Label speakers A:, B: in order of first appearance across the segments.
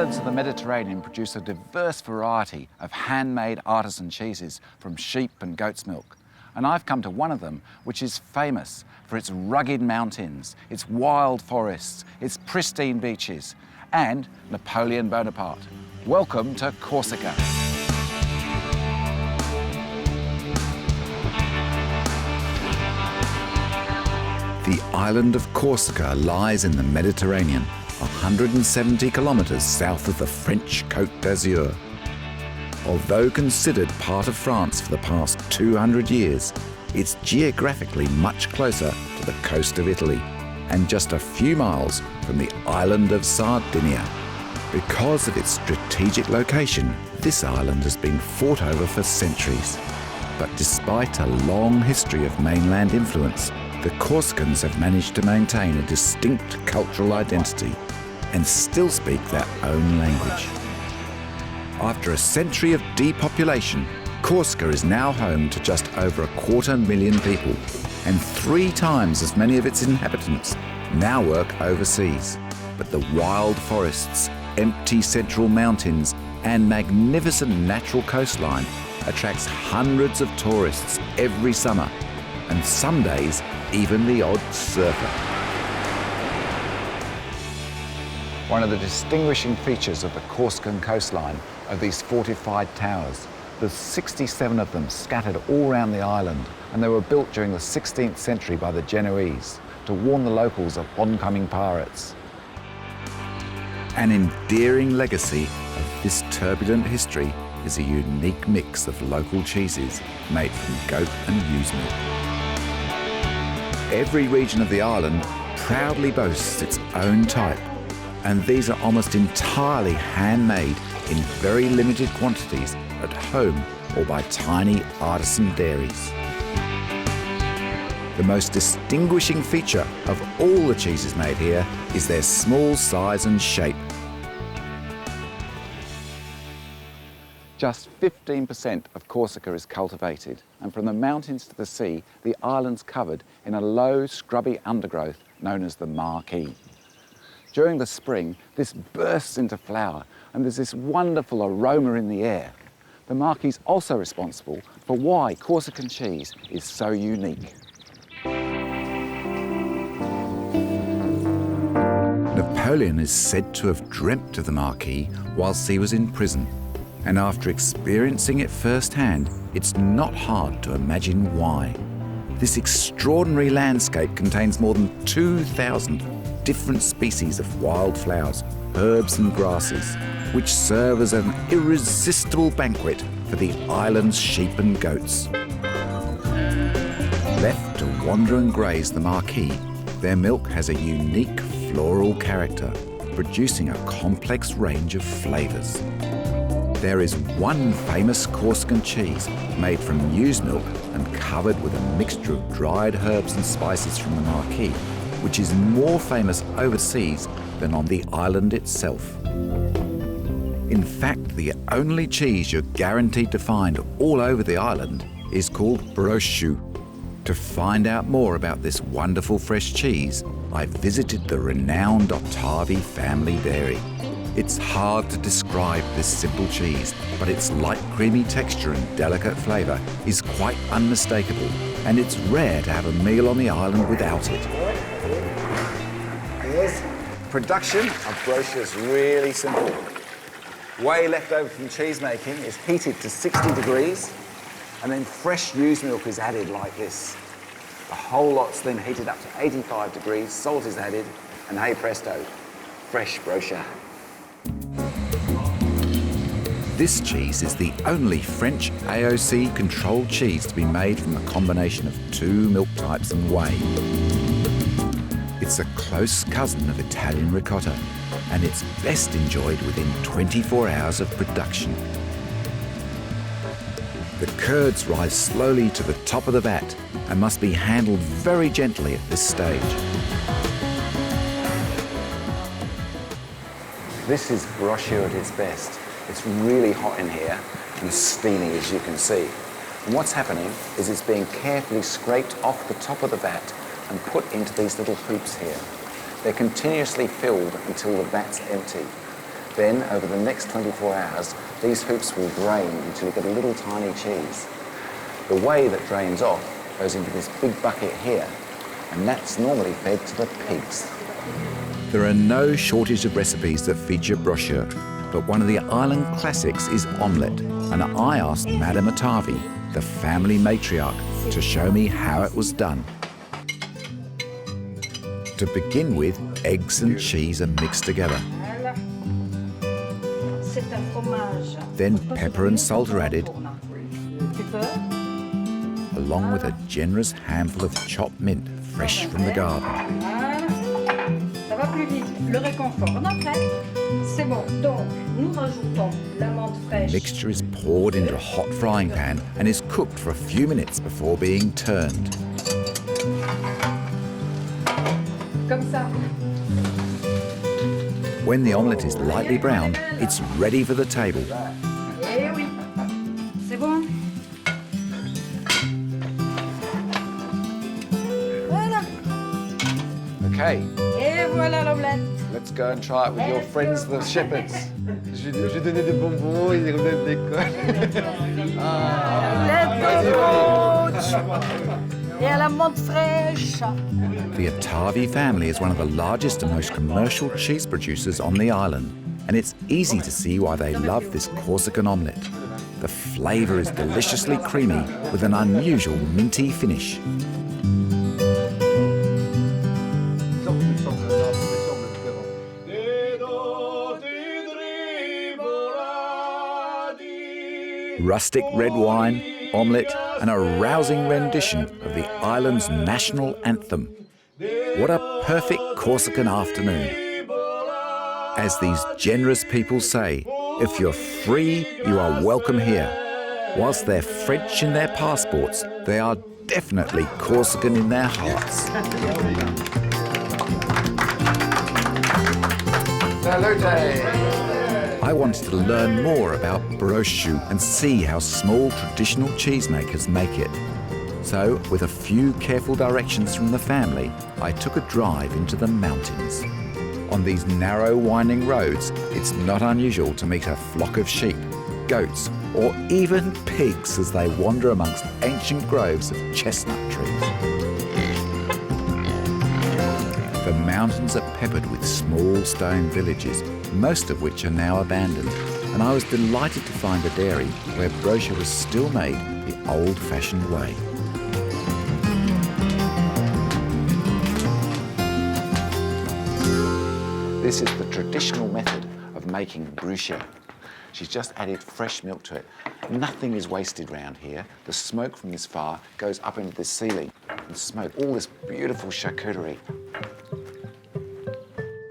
A: islands of the Mediterranean produce a diverse variety of handmade artisan cheeses from sheep and goat's milk. And I've come to one of them, which is famous for its rugged mountains, its wild forests, its pristine beaches, and Napoleon Bonaparte. Welcome to Corsica. The island of Corsica lies in the Mediterranean, 170 kilometres south of the French Côte d'Azur. Although considered part of France for the past 200 years, it's geographically much closer to the coast of Italy and just a few miles from the island of Sardinia. Because of its strategic location, this island has been fought over for centuries. But despite a long history of mainland influence, the Corsicans have managed to maintain a distinct cultural identity and still speak their own language. After a century of depopulation, Corsica is now home to just over 250,000 people, and 3 times as many of its inhabitants now work overseas. But the wild forests, empty central mountains, and magnificent natural coastline attracts hundreds of tourists every summer, and some days even the odd surfer. One of the distinguishing features of the Corsican coastline are these fortified towers. There's 67 of them scattered all around the island, and they were built during the 16th century by the Genoese to warn the locals of oncoming pirates. An endearing legacy of this turbulent history is a unique mix of local cheeses made from goat and ewe's milk. Every region of the island proudly boasts its own type, and these are almost entirely handmade in very limited quantities at home or by tiny artisan dairies. The most distinguishing feature of all the cheeses made here is their small size and shape. Just 15% of Corsica is cultivated, and from the mountains to the sea, the island's covered in a low, scrubby undergrowth known as the marquee. During the spring, this bursts into flower, and there's this wonderful aroma in the air. The marquee's also responsible for why Corsican cheese is so unique. Napoleon is said to have dreamt of the marquee whilst he was in prison. And after experiencing it firsthand, it's not hard to imagine why. This extraordinary landscape contains more than 2,000 different species of wild flowers, herbs and grasses, which serve as an irresistible banquet for the island's sheep and goats. Left to wander and graze the marquee, their milk has a unique floral character, producing a complex range of flavours. There is one famous Corsican cheese made from ewe's milk and covered with a mixture of dried herbs and spices from the marquee, which is more famous overseas than on the island itself. In fact, the only cheese you're guaranteed to find all over the island is called Brochu. To find out more about this wonderful fresh cheese, I visited the renowned Ottavi family dairy. It's hard to describe this simple cheese, but its light creamy texture and delicate flavour is quite unmistakable, and it's rare to have a meal on the island without it. Production of Brochu is really simple. Whey left over from cheese making is heated to 60 degrees, and then fresh ewe's milk is added like this. The whole lot's then heated up to 85 degrees, salt is added, and hey presto, fresh Brochu. This cheese is the only French AOC-controlled cheese to be made from a combination of 2 milk types and whey. It's a close cousin of Italian ricotta, and it's best enjoyed within 24 hours of production. The curds rise slowly to the top of the vat and must be handled very gently at this stage. This is Brocciu at its best. It's really hot in here and steamy, as you can see. And what's happening is it's being carefully scraped off the top of the vat and put into these little hoops here. They're continuously filled until the vat's empty. Then, over the next 24 hours, these hoops will drain until you get a little tiny cheese. The whey that drains off goes into this big bucket here, and that's normally fed to the pigs. There are no shortage of recipes that feature Brocciu, but one of the island classics is omelette, and I asked Madame Ottavi, the family matriarch, to show me how it was done. To begin with, eggs and cheese are mixed together. Then pepper and salt are added, along with a generous handful of chopped mint, fresh from the garden. The mixture is poured into a hot frying pan and is cooked for a few minutes before being turned. When the omelette is lightly browned, it's ready for the table. Okay. Let's go and try it with your friends, the shepherds. The Ottavi family is one of the largest and most commercial cheese producers on the island, and it's easy to see why they love this Corsican omelette. The flavour is deliciously creamy with an unusual minty finish. Rustic red wine, omelette, and a rousing rendition of the island's national anthem. What a perfect Corsican afternoon. As these generous people say, if you're free, you are welcome here. Whilst they're French in their passports, they are definitely Corsican in their hearts. Salute! I wanted to learn more about Brochu and see how small traditional cheesemakers make it. So, with a few careful directions from the family, I took a drive into the mountains. On these narrow, winding roads, it's not unusual to meet a flock of sheep, goats, or even pigs as they wander amongst ancient groves of chestnut trees. The mountains are peppered with small stone villages, most of which are now abandoned, and I was delighted to find a dairy where Brochu was still made the old-fashioned way. This is the traditional method of making Brocciu. She's just added fresh milk to it. Nothing is wasted round here. The smoke from this fire goes up into the ceiling and smoke all this beautiful charcuterie.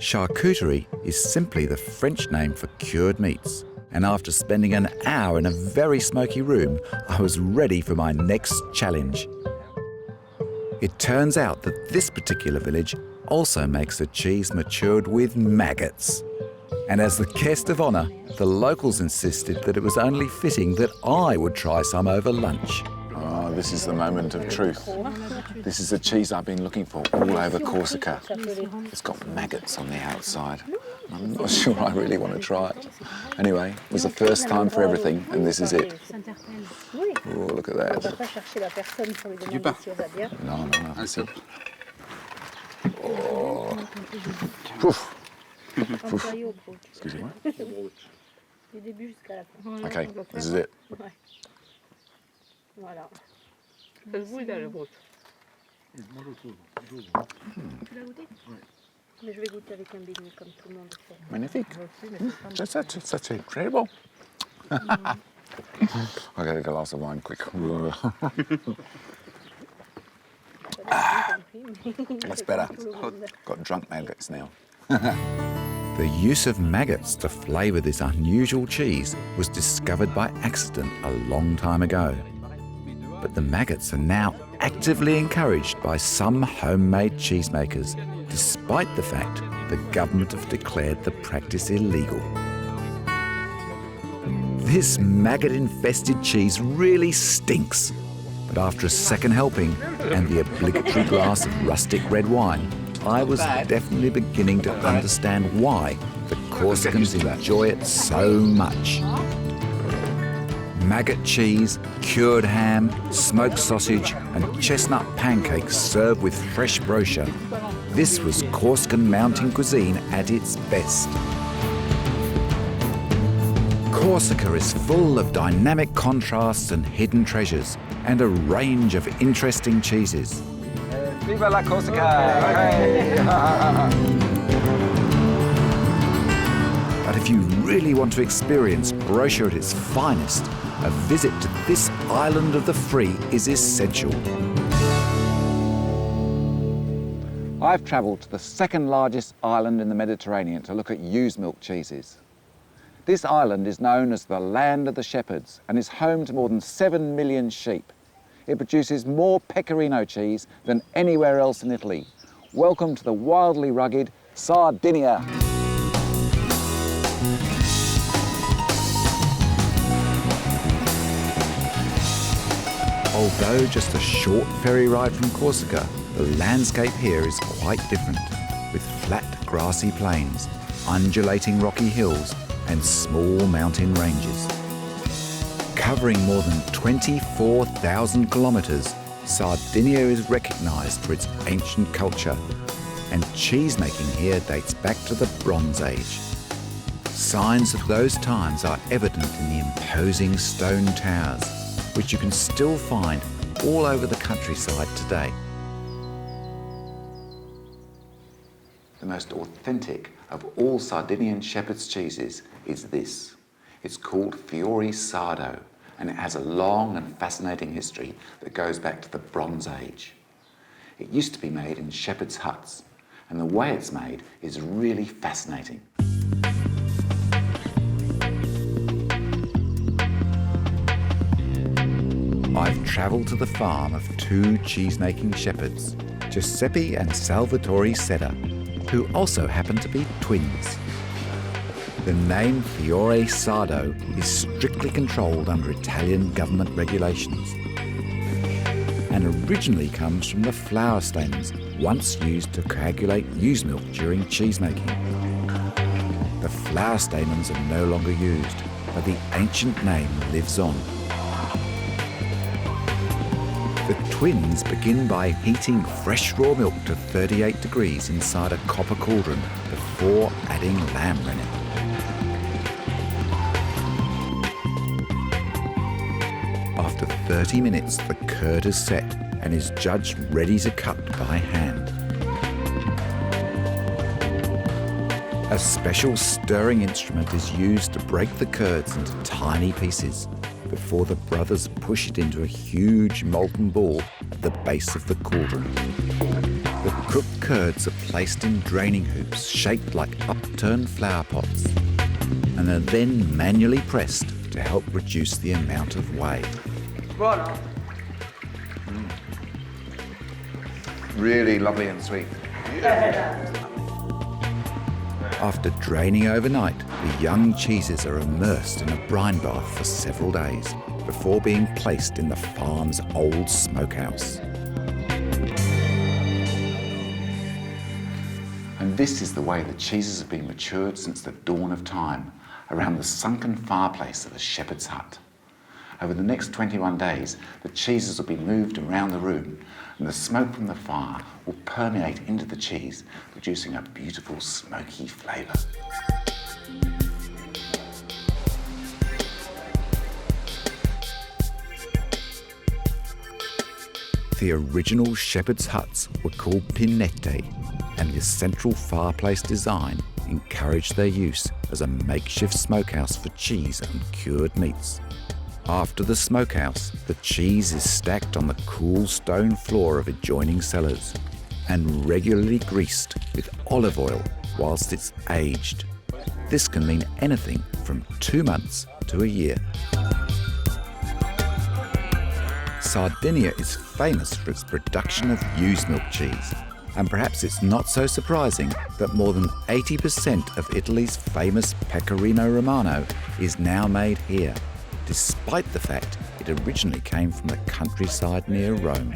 A: Charcuterie is simply the French name for cured meats. And after spending an hour in a very smoky room, I was ready for my next challenge. It turns out that this particular village also makes a cheese matured with maggots. And as the guest of honour, the locals insisted that it was only fitting that I would try some over lunch. Oh, this is the moment of truth. This is the cheese I've been looking for all over Corsica. It's got maggots on the outside. I'm not sure I really want to try it. Anyway, it was the first time for everything, and this is it. Oh, look at that. No, that's it. Oh. Oof. Oof. Excusez-moi. Okay, this is it.
B: Voilà. Ça se goûte, le brooch.
C: Tu l'as goûté? Oui.
B: Mais je vais goûter avec un beignet comme tout le monde fait.
A: Magnifique. That's incredible. I gotta get a glass of wine quick. That's better. Got drunk maggots now. The use of maggots to flavour this unusual cheese was discovered by accident a long time ago. But the maggots are now actively encouraged by some homemade cheesemakers, despite the fact the government have declared the practice illegal. This maggot-infested cheese really stinks. But after a second helping and the obligatory glass of rustic red wine, I was definitely beginning to understand why the Corsicans enjoy it so much. Maggot cheese, cured ham, smoked sausage and chestnut pancakes served with fresh Brochu. This was Corsican mountain cuisine at its best. Corsica is full of dynamic contrasts and hidden treasures, and a range of interesting cheeses.
D: Viva la Corsica!
A: But if you really want to experience Brochu at its finest, a visit to this island of the free is essential. I've travelled to the second largest island in the Mediterranean to look at ewe's milk cheeses. This island is known as the land of the shepherds and is home to more than 7 million sheep. It produces more pecorino cheese than anywhere else in Italy. Welcome to the wildly rugged Sardinia. Although just a short ferry ride from Corsica, the landscape here is quite different, with flat grassy plains, undulating rocky hills and small mountain ranges. Covering more than 24,000 kilometres, Sardinia is recognised for its ancient culture, and cheese-making here dates back to the Bronze Age. Signs of those times are evident in the imposing stone towers, which you can still find all over the countryside today. The most authentic of all Sardinian shepherd's cheeses is this. It's called Fiori Sardo, and it has a long and fascinating history that goes back to the Bronze Age. It used to be made in shepherd's huts, and the way it's made is really fascinating. I've travelled to the farm of two cheese-making shepherds, Giuseppe and Salvatore Seda, who also happen to be twins. The name Fiore Sardo is strictly controlled under Italian government regulations and originally comes from the flour stamens once used to coagulate ewe's milk during cheese-making. The flour stamens are no longer used, but the ancient name lives on. The twins begin by heating fresh raw milk to 38 degrees inside a copper cauldron before adding lamb rennet. After 30 minutes, the curd is set and is judged ready to cut by hand. A special stirring instrument is used to break the curds into tiny pieces before the brothers push it into a huge molten ball at the base of the cauldron. The cooked curds are placed in draining hoops shaped like upturned flower pots and are then manually pressed to help reduce the amount of whey. Really lovely and sweet. After draining overnight, the young cheeses are immersed in a brine bath for several days before being placed in the farm's old smokehouse. And this is the way the cheeses have been matured since the dawn of time, around the sunken fireplace of a shepherd's hut. Over the next 21 days, the cheeses will be moved around the room, and the smoke from the fire will permeate into the cheese, producing a beautiful smoky flavour. The original shepherd's huts were called pinette, and this central fireplace design encouraged their use as a makeshift smokehouse for cheese and cured meats. After the smokehouse, the cheese is stacked on the cool stone floor of adjoining cellars and regularly greased with olive oil whilst it's aged. This can mean anything from 2 months to a year. Sardinia is famous for its production of ewe's milk cheese, and perhaps it's not so surprising that more than 80% of Italy's famous Pecorino Romano is now made here, despite the fact it originally came from the countryside near Rome.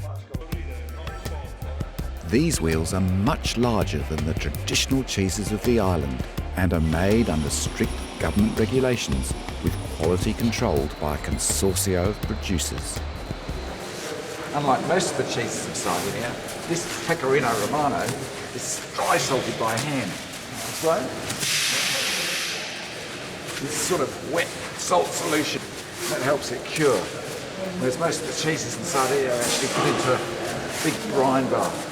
A: These wheels are much larger than the traditional cheeses of the island and are made under strict government regulations with quality controlled by a consortio of producers.
D: Unlike most of the cheeses of Sardinia, this Pecorino Romano is dry salted by hand. So, this sort of wet salt solution that helps it cure. Whereas most of the cheeses in Sardinia are actually put into a big brine bath.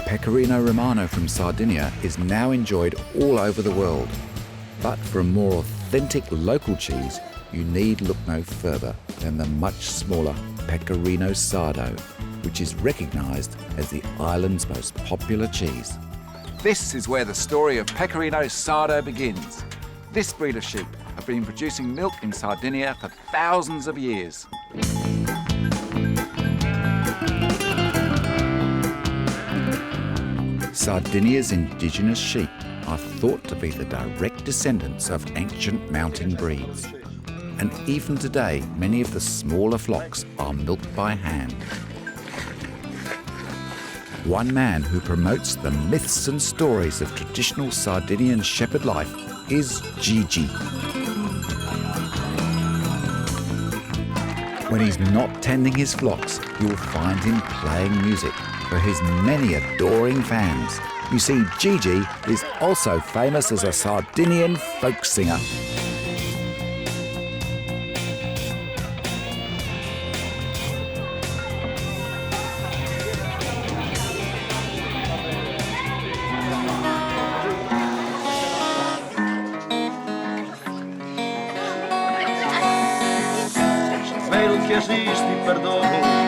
A: Pecorino Romano from Sardinia is now enjoyed all over the world. But for a more authentic local cheese, you need look no further than the much smaller Pecorino Sardo, which is recognised as the island's most popular cheese.
D: This is where the story of Pecorino Sardo begins. This breed of sheep have been producing milk in Sardinia for thousands of years.
A: Sardinia's indigenous sheep are thought to be the direct descendants of ancient mountain breeds. And even today, many of the smaller flocks are milked by hand. One man who promotes the myths and stories of traditional Sardinian shepherd life is Gigi. When he's not tending his flocks, you'll find him playing music for his many adoring fans. You see, Gigi is also famous as a Sardinian folk singer.
E: Spero che esisti perdono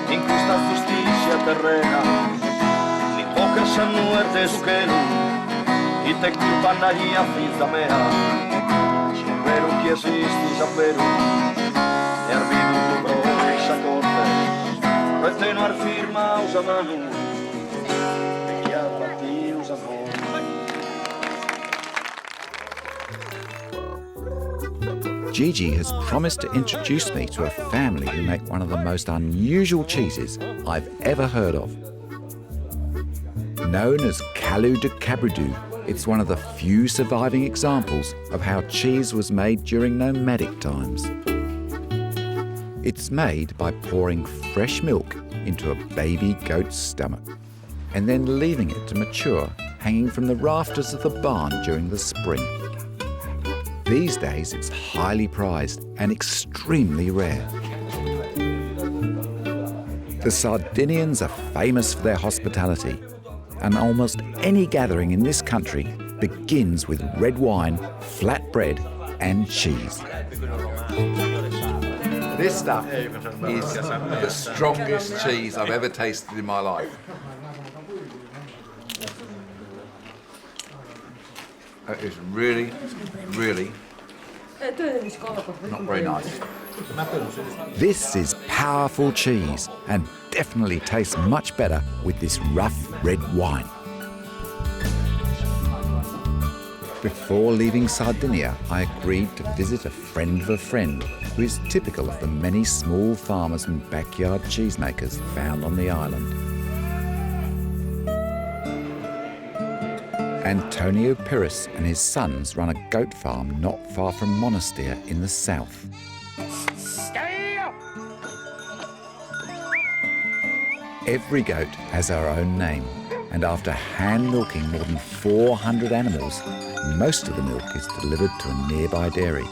E: in questa giustizia terrena. L'invoca San muerte su che y te culpan allí a fiza mea. Spero che esisti davvero e arrivi tu broccia corte. Reteno al firma usa mano e chiama ti usa mano.
A: Gigi has promised to introduce me to a family who make one of the most unusual cheeses I've ever heard of. Known as Calu de Cabridu, it's one of the few surviving examples of how cheese was made during nomadic times. It's made by pouring fresh milk into a baby goat's stomach and then leaving it to mature, hanging from the rafters of the barn during the spring. These days, it's highly prized and extremely rare. The Sardinians are famous for their hospitality, and almost any gathering in this country begins with red wine, flat bread, and cheese.
D: This stuff is the strongest cheese I've ever tasted in my life. It is really, really not very nice.
A: This is powerful cheese and definitely tastes much better with this rough red wine. Before leaving Sardinia, I agreed to visit a friend of a friend who is typical of the many small farmers and backyard cheesemakers found on the island. Antonio Pires and his sons run a goat farm not far from Monastir in the south. Every goat has her own name, and after hand milking more than 400 animals, most of the milk is delivered to a nearby dairy,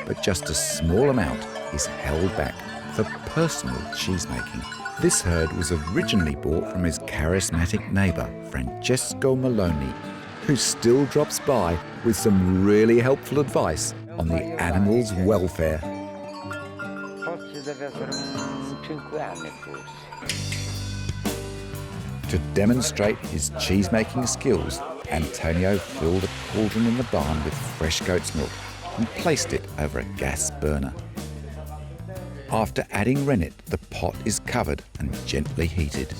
A: but just a small amount is held back for personal cheesemaking. This herd was originally bought from his charismatic neighbour, Francesco Maloney, who still drops by with some really helpful advice on the animals' welfare. To demonstrate his cheese-making skills, Antonio filled a cauldron in the barn with fresh goat's milk and placed it over a gas burner. After adding rennet, the pot is covered and gently heated.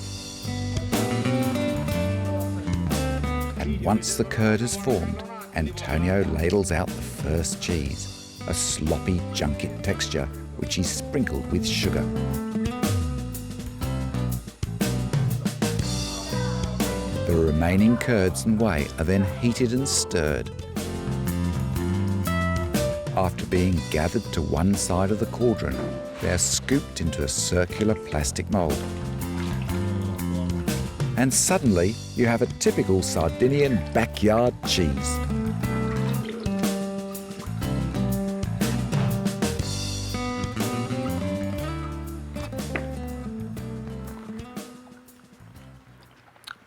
A: And once the curd has formed, Antonio ladles out the first cheese, a sloppy junket texture which he sprinkled with sugar. The remaining curds and whey are then heated and stirred. After being gathered to one side of the cauldron, they are scooped into a circular plastic mould. And suddenly, you have a typical Sardinian backyard cheese.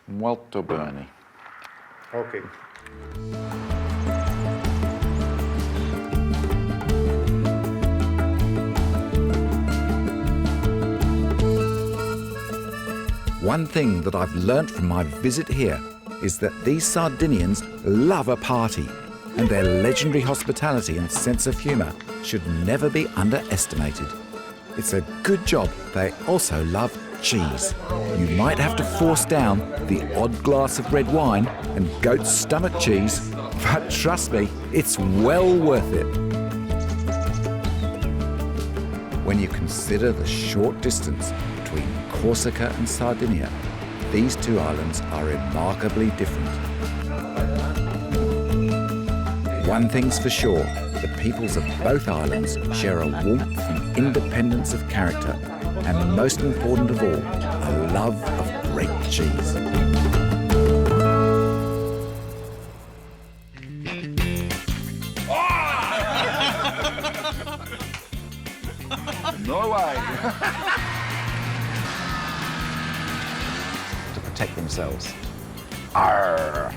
A: Molto bene.
C: Okay.
A: One thing that I've learnt from my visit here is that these Sardinians love a party, and their legendary hospitality and sense of humour should never be underestimated. It's a good job they also love cheese. You might have to force down the odd glass of red wine and goat's stomach cheese, but trust me, it's well worth it. When you consider the short distance between Corsica and Sardinia, these two islands are remarkably different. One thing's for sure, the peoples of both islands share a warmth and independence of character, and most important of all, a love of great cheese.
D: No way.
A: To protect themselves. Arr!